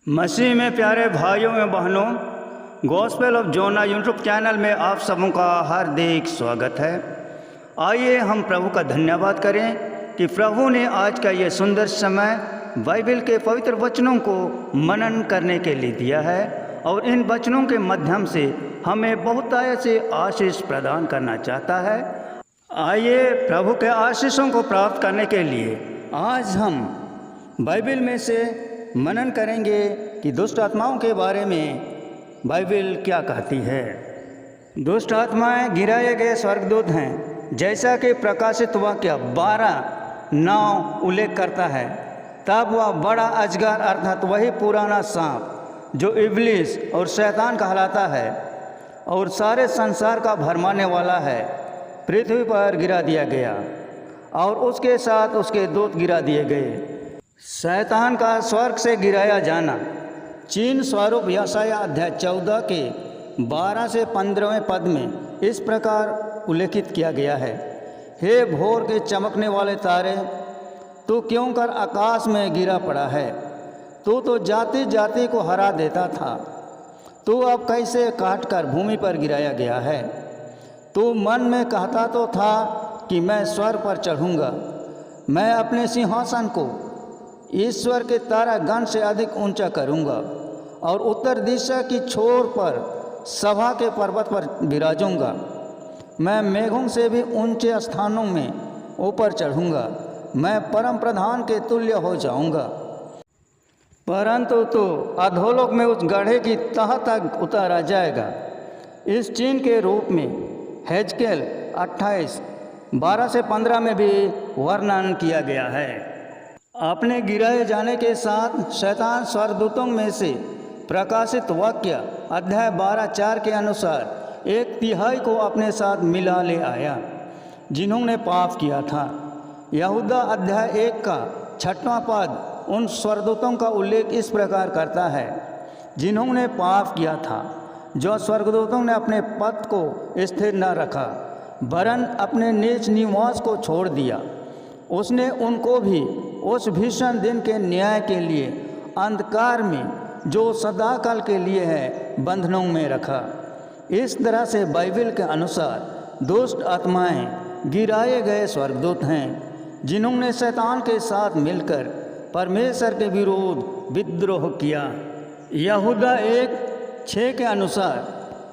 मसीह में प्यारे भाइयों एवं बहनों, gospel of Jonah YouTube channel में आप सबों का हार्दिक स्वागत है। आइए हम प्रभु का धन्यवाद करें कि प्रभु ने आज का ये सुंदर समय बाइबल के पवित्र वचनों को मनन करने के लिए दिया है और इन वचनों के माध्यम से हमें बहुत से आशीष प्रदान करना चाहता है। आइए प्रभु के आशीषों को प्राप्त करने के लिए आज हम बाइबल में से मनन करेंगे कि दुष्ट आत्माओं के बारे में बाइबल क्या कहती है। दुष्ट आत्माएं गिराए गए स्वर्गदूत हैं, जैसा कि प्रकाशित वाक्य 12:9 उल्लेख करता है। तब वह बड़ा अजगर अर्थात वही पुराना सांप जो इब्लिस और शैतान कहलाता है और सारे संसार का भरमाने वाला है, पृथ्वी पर गिरा दिया गया और उसके साथ उसके दूत गिरा दिए गए। शैतान का स्वर्ग से गिराया जाना चिन्ह स्वरूप यशाया अध्याय 14 के 12 से 15वें पद में इस प्रकार उल्लेखित किया गया है। हे भोर के चमकने वाले तारे, तू क्यों कर आकाश में गिरा पड़ा है? तू तो जाति जाति को हरा देता था, तू अब कैसे काट कर भूमि पर गिराया गया है? तू मन में कहता तो था कि मैं स्वर्ग पर चढ़ूँगा, मैं अपने सिंहासन को ईश्वर के तारागण से अधिक ऊंचा करूंगा और उत्तर दिशा की छोर पर सभा के पर्वत पर विराजूंगा। मैं मेघों से भी ऊंचे स्थानों में ऊपर चढ़ूंगा, मैं परम प्रधान के तुल्य हो जाऊंगा। परंतु तो अधोलोक में उस गड्ढे की तह तक उतारा जाएगा। इस चिन्ह के रूप में हेजकेल 28:12 से 15 में भी वर्णन किया गया है। अपने गिराए जाने के साथ शैतान स्वर्गदूतों में से प्रकाशित वाक्य अध्याय 12:4 के अनुसार 1/3 को अपने साथ मिला ले आया, जिन्होंने पाप किया था। यहूदा अध्याय 1 का 6वां पद उन स्वर्गदूतों का उल्लेख इस प्रकार करता है, जिन्होंने पाप किया था, जो स्वर्गदूतों ने अपने पद को स्थिर न रखा वरन अपने नीच निवास को छोड़ दिया। उसने उनको भी उस भीषण दिन के न्याय के लिए अंधकार में, जो सदाकाल के लिए है, बंधनों में रखा। इस तरह से बाइबल के अनुसार दुष्ट आत्माएं गिराए गए स्वर्गदूत हैं, जिन्होंने शैतान के साथ मिलकर परमेश्वर के विरोध विद्रोह किया। यहूदा 1:6 के अनुसार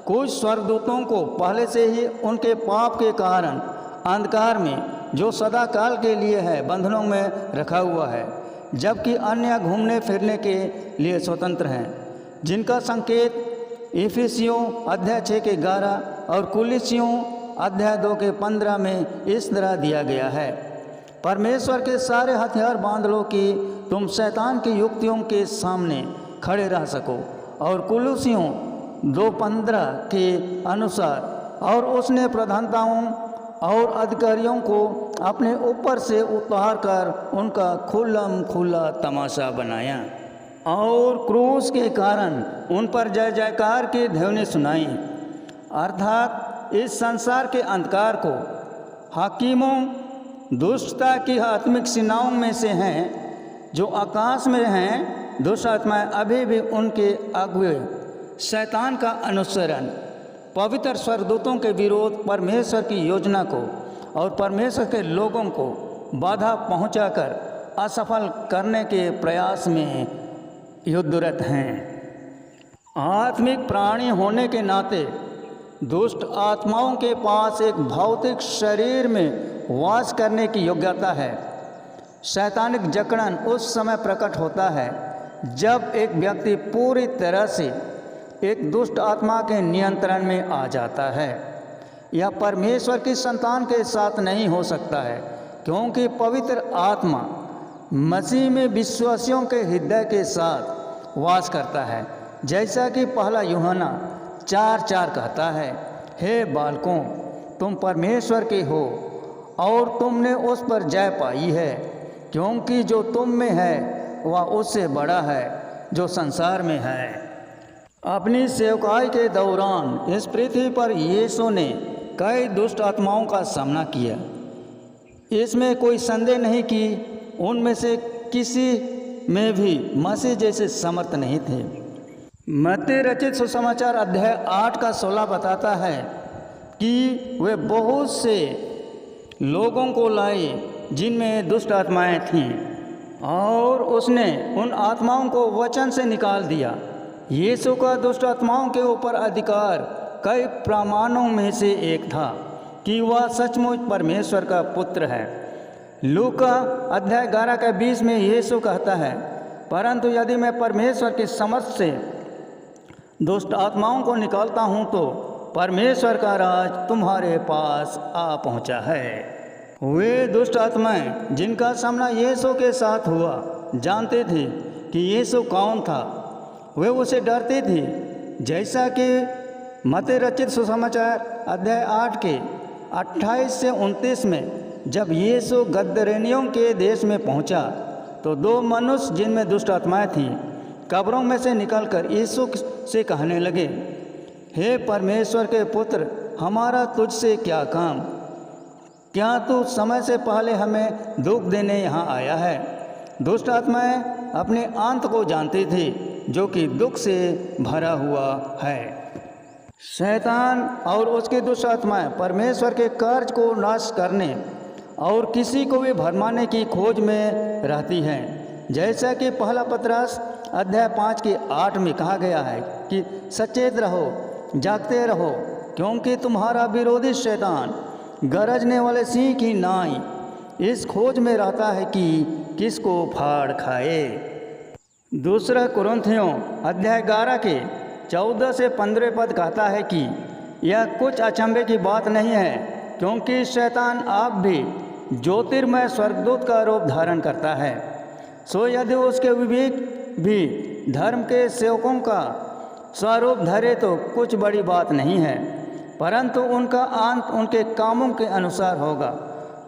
कुछ स्वर्गदूतों को पहले से ही उनके पाप के कारण अंधकार में, जो सदा काल के लिए है, बंधनों में रखा हुआ है, जबकि अन्य घूमने फिरने के लिए स्वतंत्र हैं, जिनका संकेत इफिसियों अध्याय 6 के 11 और कुलिसियों अध्याय 2 के 15 में इस तरह दिया गया है। परमेश्वर के सारे हथियार बांध लो कि तुम शैतान की युक्तियों के सामने खड़े रह सको। और कुलिसियों 2:15 के अनुसार, और उसने प्रधानताओं और अधिकारियों को अपने ऊपर से उतार कर उनका खुल्लम खुल्ला तमाशा बनाया और क्रूस के कारण उन पर जय जयकार की ध्वनि सुनाई। अर्थात इस संसार के अंधकार को हाकिमों, दुष्टता की आत्मिक सेनाओं में से हैं, जो आकाश में हैं। दुष्ट आत्माएं अभी भी उनके अगुए शैतान का अनुसरण, पवित्र स्वर्गदूतों के विरोध, परमेश्वर की योजना को और परमेश्वर के लोगों को बाधा पहुंचाकर असफल करने के प्रयास में युद्धरत हैं। आत्मिक प्राणी होने के नाते दुष्ट आत्माओं के पास एक भौतिक शरीर में वास करने की योग्यता है। शैतानिक जकड़न उस समय प्रकट होता है जब एक व्यक्ति पूरी तरह से एक दुष्ट आत्मा के नियंत्रण में आ जाता है। यह परमेश्वर की संतान के साथ नहीं हो सकता है, क्योंकि पवित्र आत्मा मसीह में विश्वासियों के हृदय के साथ वास करता है, जैसा कि पहला यूहन्ना 4:4 कहता है, हे बालकों, तुम परमेश्वर के हो और तुमने उस पर जय पाई है, क्योंकि जो तुम में है वह उससे बड़ा है जो संसार में है। अपनी सेवकाई के दौरान इस पृथ्वी पर यीशु ने कई दुष्ट आत्माओं का सामना किया। इसमें कोई संदेह नहीं कि उनमें से किसी में भी मसीह जैसे समर्थ नहीं थे। मत्ती रचित सुसमाचार अध्याय 8 का 16 बताता है कि वे बहुत से लोगों को लाए जिनमें दुष्ट आत्माएं थीं, और उसने उन आत्माओं को वचन से निकाल दिया। यीशु का दुष्ट आत्माओं के ऊपर अधिकार कई प्रमाणों में से एक था कि वह सचमुच परमेश्वर का पुत्र है। लूका अध्याय 11 के 20 में यीशु कहता है, परंतु यदि मैं परमेश्वर की समझ से दुष्ट आत्माओं को निकालता हूँ तो परमेश्वर का राज तुम्हारे पास आ पहुँचा है। वे दुष्ट आत्माएं जिनका सामना यीशु के साथ हुआ जानते थे कि यीशु कौन था। वे उसे डरते थे, जैसा कि मत्ती रचित सुसमाचार अध्याय 8 के 28 से 29 में जब यीशु गदरेनियों के देश में पहुंचा तो दो मनुष्य जिनमें दुष्ट आत्माएं थीं कब्रों में से निकलकर यीशु से कहने लगे, हे परमेश्वर के पुत्र, हमारा तुझसे क्या काम? क्या तू समय से पहले हमें दुख देने यहाँ आया है? दुष्ट आत्माएं अपने अंत को जानती थी जो कि दुख से भरा हुआ है। शैतान और उसकी दुष्ट आत्माएं परमेश्वर के कार्य को नाश करने और किसी को भी भरमाने की खोज में रहती हैं। जैसा कि पहला पतरस अध्याय 5 के 8 में कहा गया है कि सचेत रहो, जागते रहो, क्योंकि तुम्हारा विरोधी शैतान गरजने वाले सिंह की नाई इस खोज में रहता है कि किसको फाड़ खाए। दूसरा कुरिन्थियों अध्याय 11 के 14 से 15 पद कहता है कि यह कुछ अचंभे की बात नहीं है, क्योंकि शैतान आप भी ज्योतिर्मय स्वर्गदूत का रूप धारण करता है। सो यदि उसके विवेक भी धर्म के सेवकों का स्वरूप धरे तो कुछ बड़ी बात नहीं है, परंतु उनका अंत उनके कामों के अनुसार होगा।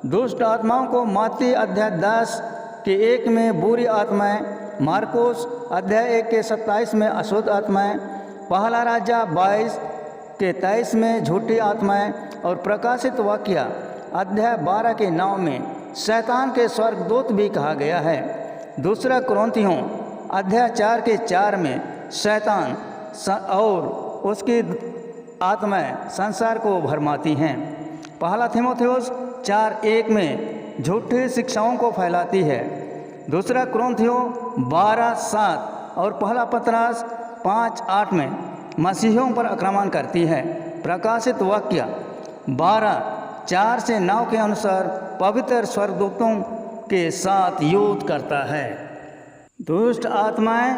दुष्ट आत्माओं को मत्ती अध्याय 10 के 1 में बुरी आत्माएं, मार्कोस अध्याय 1 के 27 में अशुद्ध आत्माएं, पहला राजा 22 के 23 में झूठी आत्माएं और प्रकाशित वाक्य अध्याय 12 के 9 में शैतान के स्वर्गदूत भी कहा गया है। दूसरा कुरिन्थियों अध्याय 4 के 4 में शैतान और उसकी आत्माएं संसार को भरमाती हैं। पहला तीमुथियुस 4:1 में झूठी शिक्षाओं को फैलाती है। दूसरा कुरिन्थियों 12:7 और पहला पतरस 5:8 में मसीहियों पर आक्रमण करती है। प्रकाशित वाक्य 12:4 से 9 के अनुसार पवित्र स्वर्गदूतों के साथ युद्ध करता है। दुष्ट आत्माएं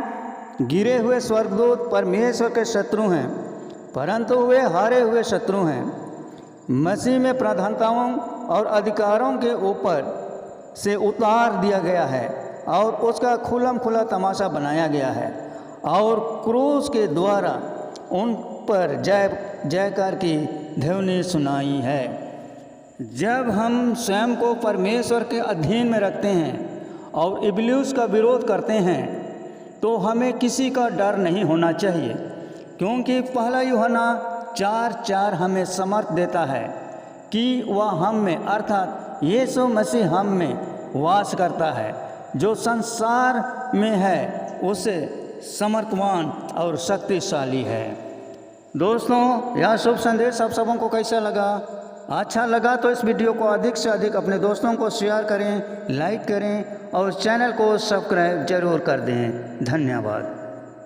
गिरे हुए स्वर्गदूत परमेश्वर के शत्रु हैं, परंतु वे हारे हुए शत्रु हैं। मसीह में प्रधानताओं और अधिकारों के ऊपर से उतार दिया गया है और उसका खुल्लम खुला तमाशा बनाया गया है और क्रूस के द्वारा उन पर जय जयकार की ध्वनि सुनाई है। जब हम स्वयं को परमेश्वर के अधीन में रखते हैं और इब्लीस का विरोध करते हैं तो हमें किसी का डर नहीं होना चाहिए, क्योंकि पहला यूहन्ना 4:4 हमें समर्थ देता है कि वह हम में अर्थात यीशु मसीह हम में वास करता है। जो संसार में है उससे समर्थवान और शक्तिशाली है। दोस्तों, यह शुभ संदेश आप सबों को कैसा लगा? अच्छा लगा तो इस वीडियो को अधिक से अधिक अपने दोस्तों को शेयर करें, लाइक करें और चैनल को सब्सक्राइब जरूर कर दें। धन्यवाद।